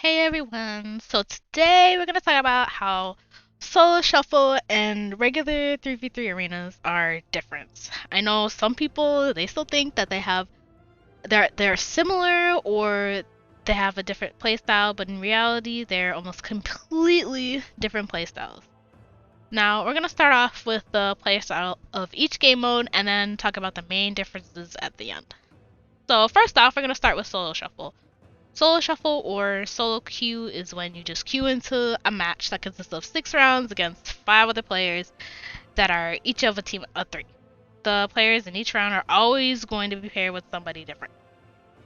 Hey everyone! So today we're going to talk about how solo shuffle and regular 3v3 arenas are different. I know some people they still think that they're similar or they have a different playstyle, but in reality they're almost completely different playstyles. Now we're going to start off with the playstyle of each game mode and then talk about the main differences at the end. So first off, we're going to start with solo shuffle. Solo shuffle or solo queue is when you just queue into a match that consists of 6 rounds against 5 other players that are each of a team of 3. The players in each round are always going to be paired with somebody different.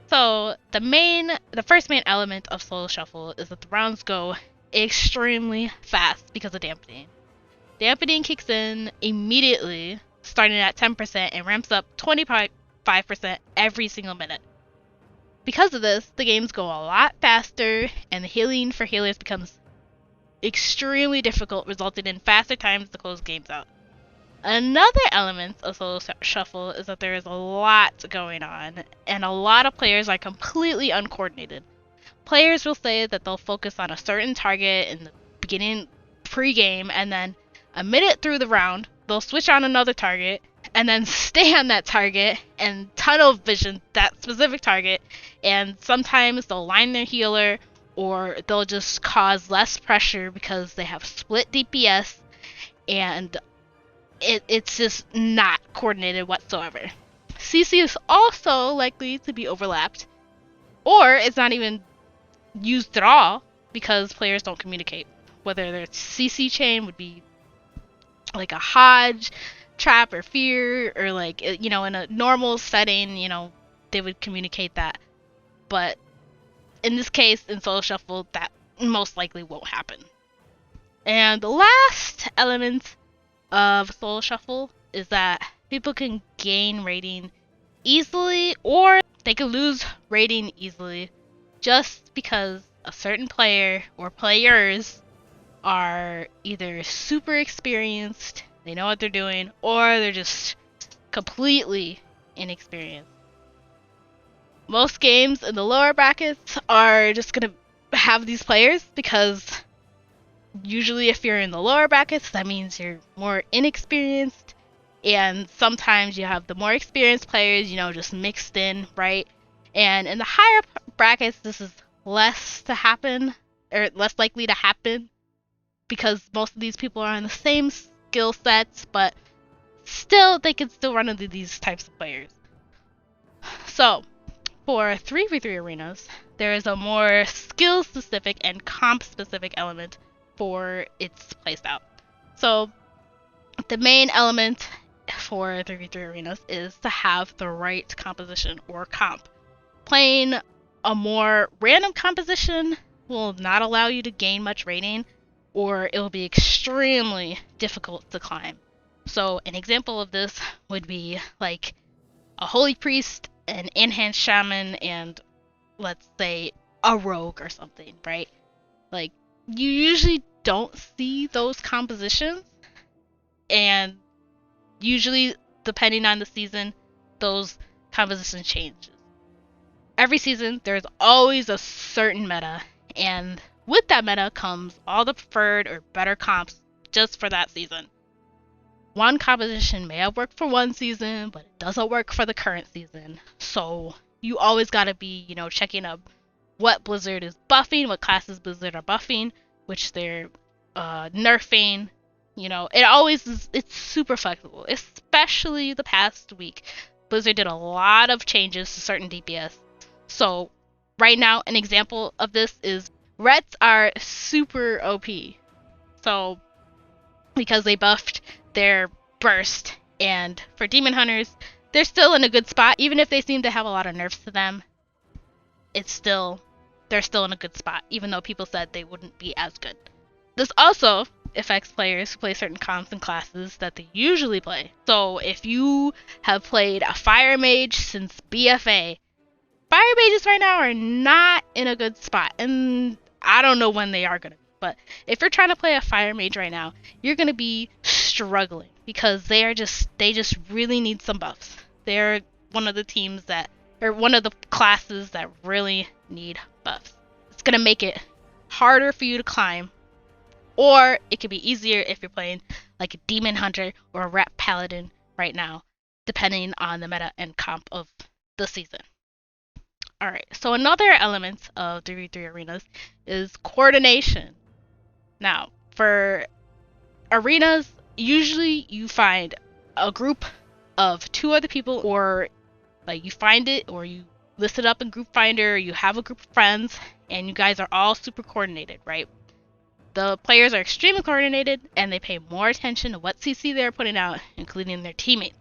So the first main element of solo shuffle is that the rounds go extremely fast because of dampening. Dampening kicks in immediately, starting at 10% and ramps up 25% every single minute. Because of this, the games go a lot faster, and the healing for healers becomes extremely difficult, resulting in faster times to close games out. Another element of solo shuffle is that there is a lot going on, and a lot of players are completely uncoordinated. Players will say that they'll focus on a certain target in the beginning pre-game, and then a minute through the round, they'll switch on another target, and then stay on that target and tunnel vision that specific target, and sometimes they'll line their healer or they'll just cause less pressure because they have split DPS and it's just not coordinated whatsoever. CC is also likely to be overlapped, or it's not even used at all because players don't communicate. Whether their CC chain would be like a Hodge, trap, or fear, or like, in a normal setting, they would communicate that. But in this case, in solo shuffle, that most likely won't happen. And the last element of solo shuffle is that people can gain rating easily, or they can lose rating easily just because a certain player or players are either super experienced, they know what they're doing, or they're just completely inexperienced. Most games in the lower brackets are just going to have these players because usually if you're in the lower brackets, that means you're more inexperienced, and sometimes you have the more experienced players, just mixed in, right? And in the higher brackets, this is less to happen, or less likely to happen, because most of these people are on the same skill sets, but still, they can still run into these types of players. So, for 3v3 arenas, there is a more skill-specific and comp-specific element for its playstyle. So, the main element for 3v3 arenas is to have the right composition or comp. Playing a more random composition will not allow you to gain much rating, or it will be extremely difficult to climb. So an example of this would be like a holy priest, an enhanced shaman, and let's say a rogue or something, right? Like, you usually don't see those compositions, and usually, depending on the season, those compositions change. Every season, there's always a certain meta, and with that meta comes all the preferred or better comps just for that season. One composition may have worked for one season, but it doesn't work for the current season. So you always gotta be, checking up what Blizzard is buffing, what classes Blizzard are buffing, which they're nerfing. It always is, it's super flexible, especially the past week. Blizzard did a lot of changes to certain DPS. So right now, an example of this is Rets are super OP. So because they buffed their burst, and for Demon Hunters, they're still in a good spot. Even if they seem to have a lot of nerfs to them, they're still in a good spot, even though people said they wouldn't be as good. This also affects players who play certain comps and classes that they usually play. So if you have played a Fire Mage since BFA, Fire Mages right now are not in a good spot, and I don't know when they are going to be. But if you're trying to play a Fire Mage right now, you're going to be struggling because they just really need some buffs. They're one of the classes that really need buffs. gonna make it harder for you to climb, or it could be easier if you're playing like a demon hunter or a rat paladin right now, depending on the meta and comp of the season. Alright, so another element of 3v3 arenas is coordination. Now, for arenas, usually you find a group of 2 other people, or like you find it, or you list it up in Group Finder, or you have a group of friends, and you guys are all super coordinated, right? The players are extremely coordinated, and they pay more attention to what CC they're putting out, including their teammates.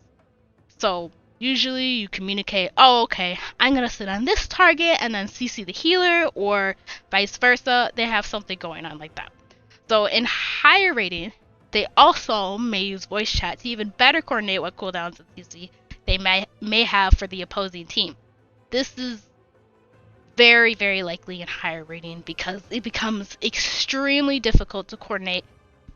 So usually you communicate, oh, okay, I'm going to sit on this target and then CC the healer, or vice versa. They have something going on like that. So in higher rating, they also may use voice chat to even better coordinate what cooldowns and CC they may have for the opposing team. This is very, very likely in higher rating because it becomes extremely difficult to coordinate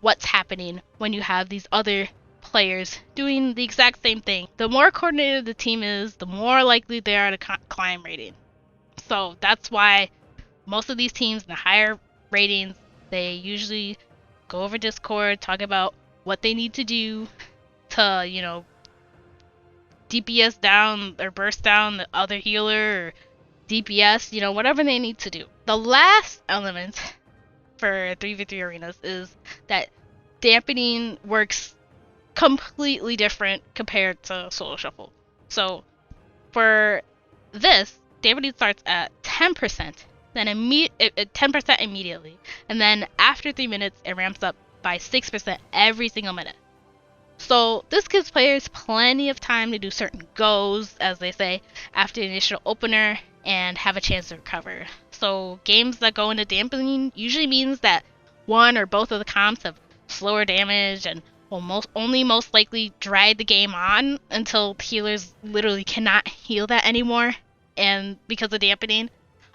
what's happening when you have these other players doing the exact same thing. The more coordinated the team is, the more likely they are to climb rating. So that's why most of these teams in the higher ratings, they usually go over Discord, talk about what they need to do to, you know, DPS down or burst down the other healer, or DPS, you know, whatever they need to do. The last element for 3v3 arenas is that dampening works completely different compared to solo shuffle. So for this, dampening starts at 10%, then 10% immediately, and then after 3 minutes it ramps up by 6% every single minute. So this gives players plenty of time to do certain goes, as they say, after the initial opener and have a chance to recover. So games that go into dampening usually means that one or both of the comps have slower damage and will most likely drag the game on until healers literally cannot heal that anymore, and because of dampening.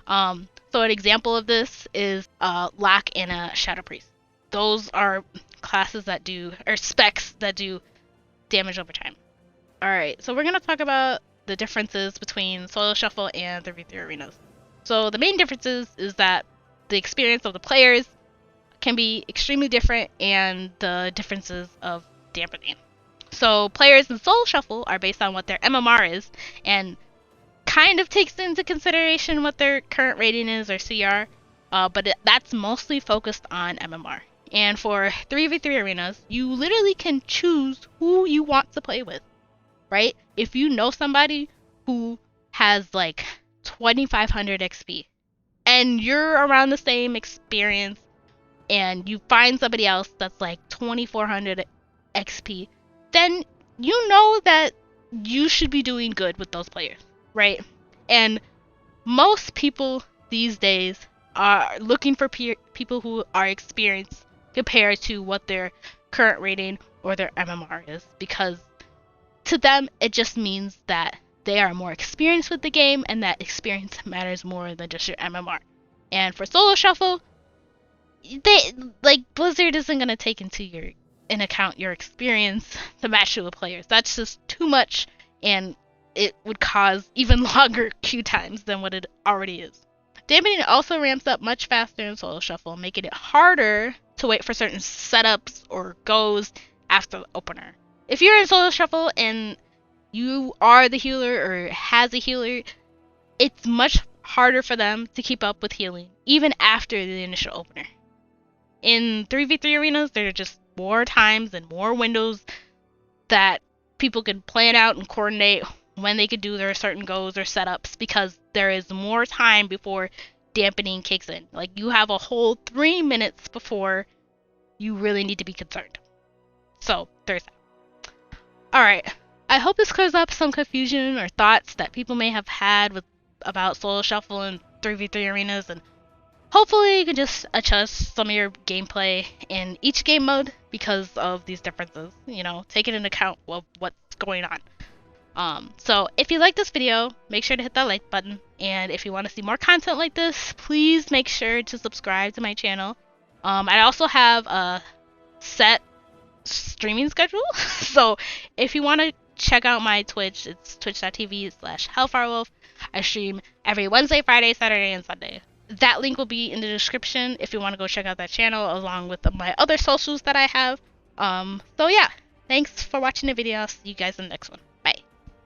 So an example of this is Lock and a Shadow Priest. Those are classes that do, or specs that do, damage over time. Alright, so we're going to talk about the differences between solo shuffle and 3v3 arenas. So the main differences is that the experience of the players can be extremely different, and the differences of dampening. So players in solo shuffle are based on what their MMR is, and kind of takes into consideration what their current rating is, or CR, but that's mostly focused on MMR. And for 3v3 arenas, you literally can choose who you want to play with, right? If you know somebody who has like 2500 XP and you're around the same experience, and you find somebody else that's like 2400 XP, then you know that you should be doing good with those players, right? And most people these days are looking for people who are experienced compared to what their current rating or their MMR is, because to them it just means that they are more experienced with the game, and that experience matters more than just your MMR. And for solo shuffle, Blizzard isn't gonna take into account your experience to match you with players. That's just too much, and it would cause even longer queue times than what it already is. Dampening also ramps up much faster in solo shuffle, making it harder to wait for certain setups or goes after the opener. If you're in solo shuffle and you are the healer or has a healer, it's much harder for them to keep up with healing even after the initial opener. In 3v3 arenas, there are just more times and more windows that people can plan out and coordinate when they could do their certain goes or setups, because there is more time before dampening kicks in. Like, you have a whole 3 minutes before you really need to be concerned. So there's that. Alright, I hope this clears up some confusion or thoughts that people may have had about solo shuffle and 3v3 arenas, and hopefully you can just adjust some of your gameplay in each game mode because of these differences, you know, taking into account of what's going on. So if you like this video, make sure to hit that like button, and if you want to see more content like this, please make sure to subscribe to my channel. I also have a set streaming schedule, so if you want to check out my Twitch, it's twitch.tv/hellfirewolf. I stream every Wednesday, Friday, Saturday, and Sunday. That link will be in the description if you want to go check out that channel along with my other socials that I have. So yeah, thanks for watching the video. I'll see you guys in the next one.